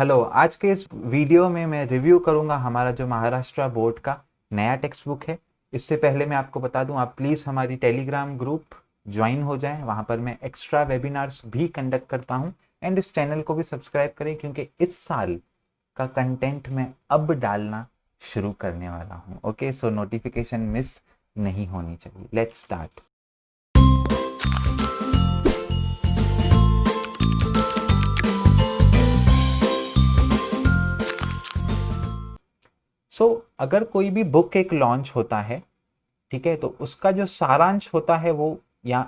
Hello. आज के इस वीडियो में मैं रिव्यू करूंगा हमारा जो महाराष्ट्र बोर्ड का नया टेक्स्ट बुक है। इससे पहले मैं आपको बता दूं, आप प्लीज़ हमारी टेलीग्राम ग्रुप ज्वाइन हो जाएं। वहां पर मैं एक्स्ट्रा वेबिनार्स भी कंडक्ट करता हूं। एंड इस चैनल को भी सब्सक्राइब करें क्योंकि इस साल का कंटेंट मैं अब डालना शुरू करने वाला हूँ। ओके, सो नोटिफिकेशन मिस नहीं होनी चाहिए। Let's start. अगर कोई भी बुक एक लॉन्च होता है, ठीक है, तो उसका जो सारांश होता है वो, या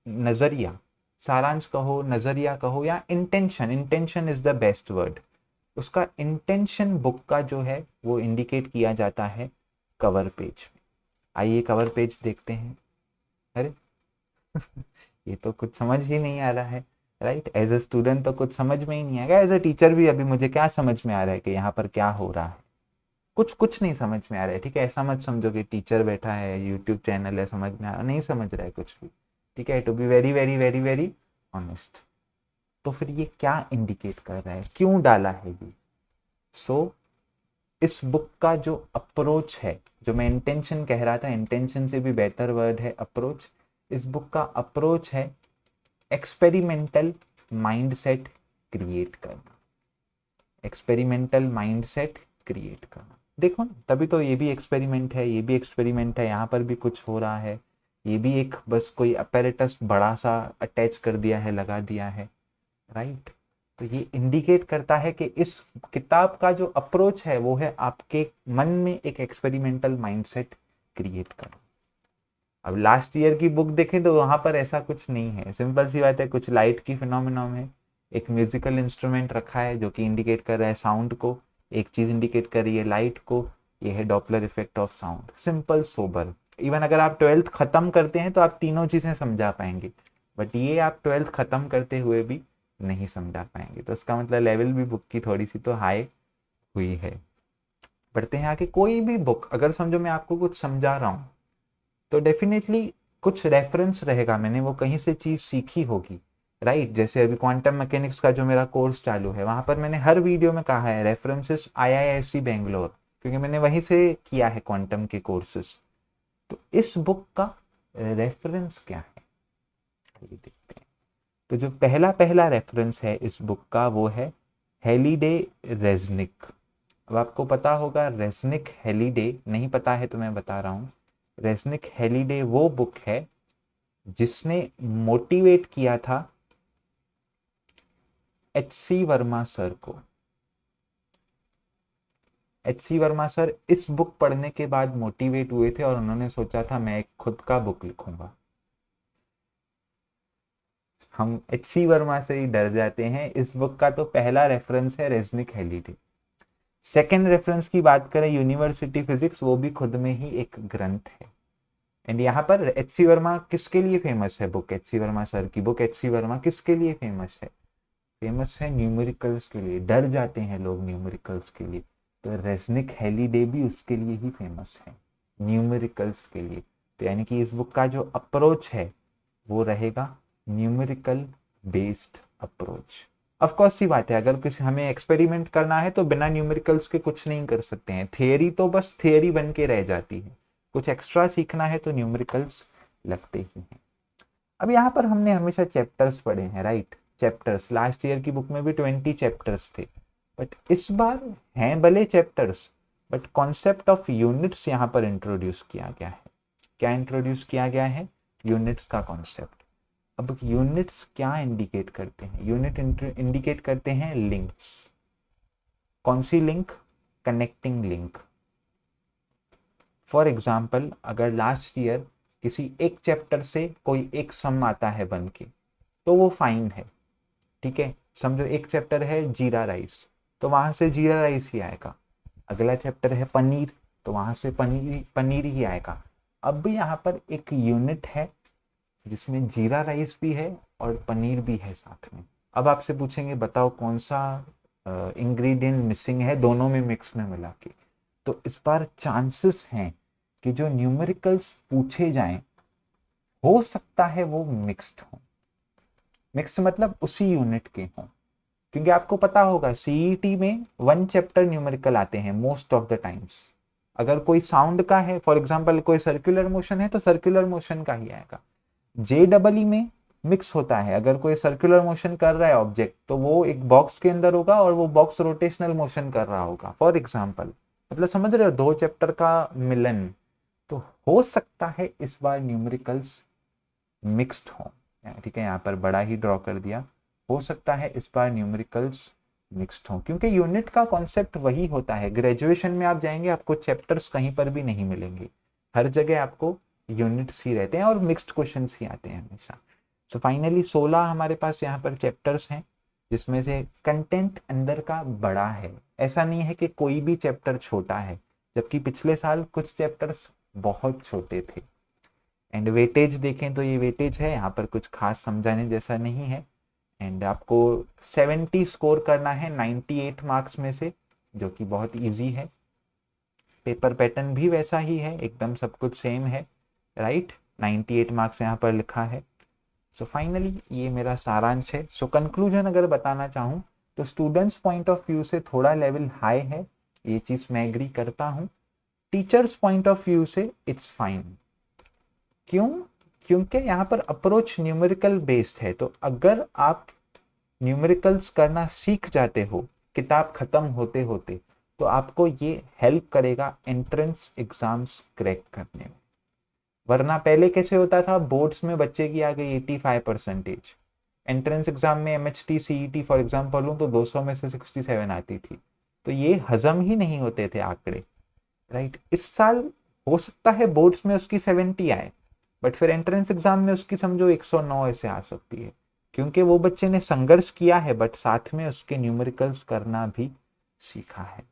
नजरिया, सारांश कहो, नजरिया कहो, या intention, intention is the best word. उसका इंटेंशन बुक का जो है वो इंडिकेट किया जाता है कवर पेज में। आइए कवर पेज देखते हैं। अरे ये तो कुछ समझ ही नहीं आ रहा है। राइट, एज अ स्टूडेंट तो कुछ समझ में ही नहीं आएगा। एज अ टीचर भी अभी मुझे क्या समझ में आ रहा है कि यहाँ पर क्या हो रहा है, कुछ कुछ नहीं समझ में आ रहा है। ठीक है, ऐसा मत समझो कि टीचर बैठा है, यूट्यूब चैनल है, समझ में आ रहा नहीं, समझ रहा है कुछ भी। ठीक है, to be very very very very honest. तो फिर ये क्या इंडिकेट कर रहा है, क्यों डाला है ये? सो इस बुक का जो अप्रोच है, जो मैं इंटेंशन कह रहा था, इंटेंशन से भी बेटर वर्ड है अप्रोच। इस बुक का अप्रोच है एक्सपेरिमेंटल माइंडसेट क्रिएट करना। एक्सपेरिमेंटल माइंडसेट क्रिएट करना। देखो ना, तभी तो ये भी एक्सपेरिमेंट है, ये भी एक्सपेरिमेंट है, यहाँ पर भी कुछ हो रहा है। ये भी एक बस कोई अपैरेटस बड़ा सा अटैच कर दिया है, लगा दिया है। राइट। तो ये इंडिकेट करता है कि इस किताब का जो अप्रोच है वो है आपके मन में एक एक्सपेरिमेंटल माइंडसेट क्रिएट करना। अब लास्ट ईयर की बुक देखें तो वहां पर ऐसा कुछ नहीं है। सिंपल सी बात है, कुछ लाइट की फिनोमिना में एक म्यूजिकल इंस्ट्रूमेंट रखा है जो कि इंडिकेट कर रहा है साउंड को, एक चीज इंडिकेट कर रही है लाइट को, ये है Doppler effect of sound. Simple sober. Even अगर आप ट्वेल्थ खत्म करते हैं तो आप तीनों चीजें समझा पाएंगे, बट ये आप ट्वेल्थ खत्म करते हुए भी नहीं समझा पाएंगे। तो इसका मतलब लेवल भी बुक की थोड़ी सी तो हाई हुई है। बढ़ते हैं आगे। कोई भी बुक अगर समझो मैं आपको कुछ समझा रहा हूँ तो डेफिनेटली कुछ रेफरेंस रहेगा, मैंने वो कहीं से चीज सीखी होगी। राइट, जैसे अभी क्वांटम मैकेनिक्स का जो मेरा कोर्स चालू है, वहां पर मैंने हर वीडियो में कहा है रेफरेंसेस आईआईएससी बेंगलोर, क्योंकि मैंने वहीं से किया है क्वांटम के कोर्सेस। तो इस बुक का रेफरेंस क्या है, ये देखते हैं। तो जो पहला पहला रेफरेंस है इस बुक का वो है हेलीडे रेजनिक। अब आपको पता होगा रेजनिक हेलीडे, नहीं पता है तो मैं बता रहा हूँ। रेजनिक हेलीडे वो बुक है जिसने मोटिवेट किया था एच सी वर्मा सर को। एच सी वर्मा सर इस बुक पढ़ने के बाद मोटिवेट हुए थे और उन्होंने सोचा था मैं एक खुद का बुक लिखूंगा। हम एच सी वर्मा से ही डर जाते हैं। इस बुक का तो पहला रेफरेंस है रेजनिक हेलीडे। सेकेंड रेफरेंस की बात करें यूनिवर्सिटी फिजिक्स, वो भी खुद में ही एक ग्रंथ है। एंड यहाँ पर एच सी वर्मा किसके लिए फेमस है? Book H C Verma sir की बुक एच सी वर्मा किसके लिए फेमस है? फेमस है न्यूमेरिकल्स के लिए। डर जाते हैं लोग न्यूमेरिकल्स के लिए, तो रेजनिक हेलीडे भी उसके लिए ही फेमस है, न्यूमेरिकल्स के लिए। तो यानी कि इस बुक का जो अप्रोच है वो रहेगा numerical based approach. Of course सी बात है, अगर किसी हमें एक्सपेरिमेंट करना है तो बिना न्यूमेरिकल्स के कुछ नहीं कर सकते हैं। थियरी तो बस थियरी बन के रह जाती है, कुछ एक्स्ट्रा सीखना है तो न्यूमेरिकल्स लगते ही हैं। अब यहाँ पर हमने हमेशा चैप्टर्स पढ़े हैं, राइट। चैप्टर्स लास्ट ईयर की बुक में भी 20 चैप्टर्स थे, बट इस बार हैं भले chapters, but concept of units यहाँ पर इंट्रोड्यूस किया गया है। क्या इंट्रोड्यूस किया गया है? यूनिट्स का कॉन्सेप्ट। अब यूनिट्स क्या इंडिकेट करते हैं? यूनिट इंडिकेट करते हैं लिंक्स। कौन सी link? Connecting link. For example, अगर लास्ट ईयर किसी एक चैप्टर से कोई एक सम आता है बन के, तो वो फाइन है। ठीक है, समझो एक चैप्टर है जीरा राइस, तो वहां से जीरा राइस ही आएगा। अगला चैप्टर है पनीर, तो वहां से पनीर पनीर ही आएगा। अब भी यहाँ पर एक यूनिट है जिसमें जीरा राइस भी है और पनीर भी है साथ में। अब आपसे पूछेंगे बताओ कौन सा इंग्रेडिएंट मिसिंग है दोनों में मिक्स में मिला के। तो इस बार चांसेस हैं कि जो न्यूमेरिकल्स पूछे जाएं हो सकता है वो मिक्स्ड हो। मिक्स्ड मतलब उसी यूनिट के हों। क्योंकि आपको पता होगा सीईटी में 1 चैप्टर न्यूमेरिकल आते हैं मोस्ट ऑफ द टाइम्स। अगर कोई साउंड का है, फॉर एग्जांपल कोई सर्कुलर मोशन है तो सर्कुलर मोशन का ही आएगा। जेडबलई में मिक्स होता है, अगर कोई सर्कुलर मोशन कर रहा है ऑब्जेक्ट तो वो एक बॉक्स के अंदर होगा और वो बॉक्स रोटेशनल मोशन कर रहा होगा, फॉर एग्जांपल। मतलब समझ रहे हो, 2 चैप्टर का मिलन। तो हो सकता है इस बार न्यूमेरिकल्स मिक्स्ड हो, ठीक है, यहाँ पर बड़ा ही ड्रॉ कर दिया। हो सकता है इस बार न्यूमेरिकल्स मिक्स्ड हो, क्योंकि यूनिट का कॉन्सेप्ट वही होता है। ग्रेजुएशन में आप जाएंगे आपको चैप्टर्स कहीं पर भी नहीं मिलेंगे, हर जगह आपको यूनिट्स ही रहते हैं और मिक्स्ड क्वेश्चंस ही आते हैं हमेशा। सो फाइनली 16 हमारे पास यहाँ पर चैप्टर्स हैं, जिसमें से कंटेंट अंदर का बड़ा है। ऐसा नहीं है कि कोई भी चैप्टर छोटा है, जबकि पिछले साल कुछ चैप्टर्स बहुत छोटे थे। एंड वेटेज देखें तो ये वेटेज है, यहाँ पर कुछ खास समझाने जैसा नहीं है। एंड आपको 70 स्कोर करना है 98 मार्क्स में से, जो कि बहुत इजी है। पेपर पैटर्न भी वैसा ही है, एकदम सब कुछ सेम है, राइट। 98 मार्क्स यहाँ पर लिखा है। सो फाइनली ये मेरा सारांश है। सो कंक्लूजन अगर बताना चाहूँ तो स्टूडेंट्स पॉइंट ऑफ व्यू से थोड़ा लेवल हाई है, ये चीज़ मैं एग्री करता हूँ। टीचर्स पॉइंट ऑफ व्यू से इट्स फाइन। क्यों? क्योंकि यहाँ पर अप्रोच न्यूमेरिकल बेस्ड है। तो अगर आप न्यूमेरिकल्स करना सीख जाते हो किताब खत्म होते होते, तो आपको ये हेल्प करेगा एंट्रेंस एग्जाम्स क्रैक करने में। वरना पहले कैसे होता था, बोर्ड्स में बच्चे की आ गई 85%, एंट्रेंस एग्जाम में एमएचटी सीईटी फॉर एग्जाम्पल लूँ तो 200 में से 67 आती थी। तो ये हजम ही नहीं होते थे आंकड़े, राइट। इस साल हो सकता है बोर्ड्स में उसकी 70 आए, बट फिर एंट्रेंस एग्जाम में उसकी समझो 109 ऐसे आ सकती है, क्योंकि वो बच्चे ने संघर्ष किया है बट साथ में उसके न्यूमेरिकल्स करना भी सीखा है।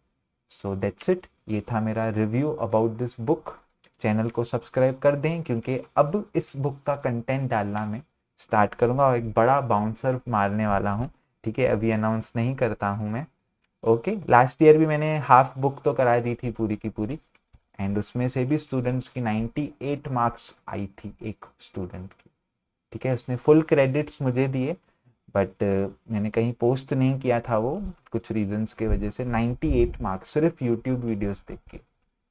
सो दैट्स इट, ये था मेरा review about this book. Channel को सब्सक्राइब कर दें, क्योंकि अब इस बुक का कंटेंट डालना मैं स्टार्ट करूंगा और एक बड़ा बाउंसर मारने वाला हूँ, ठीक है। अभी अनाउंस नहीं करता हूँ मैं, ओके। लास्ट ईयर भी मैंने हाफ बुक तो करा दी थी पूरी की पूरी, एंड उसमें से भी स्टूडेंट्स की 98 मार्क्स आई थी एक स्टूडेंट की, ठीक है। उसने फुल क्रेडिट्स मुझे दिए, बट मैंने कहीं पोस्ट नहीं किया था वो, कुछ रीजंस की वजह से। 98 मार्क्स सिर्फ यूट्यूब वीडियोस देख के,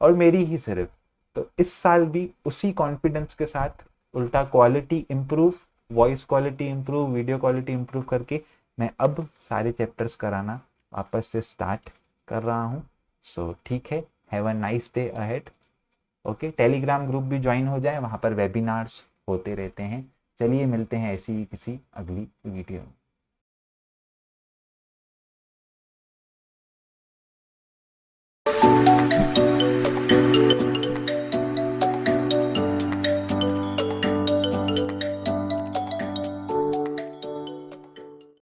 और मेरी ही सिर्फ। तो इस साल भी उसी कॉन्फिडेंस के साथ, उल्टा quality improve, voice quality improve, video quality improve करके मैं अब सारे चैप्टर्स कराना वापस से स्टार्ट कर रहा हूँ। सो ठीक है, have a nice day ahead. Okay, Telegram group भी ज्वाइन हो जाए, वहाँ पर वेबिनार्स होते रहते हैं। चलिए मिलते हैं ऐसी किसी अगली वीडियो में।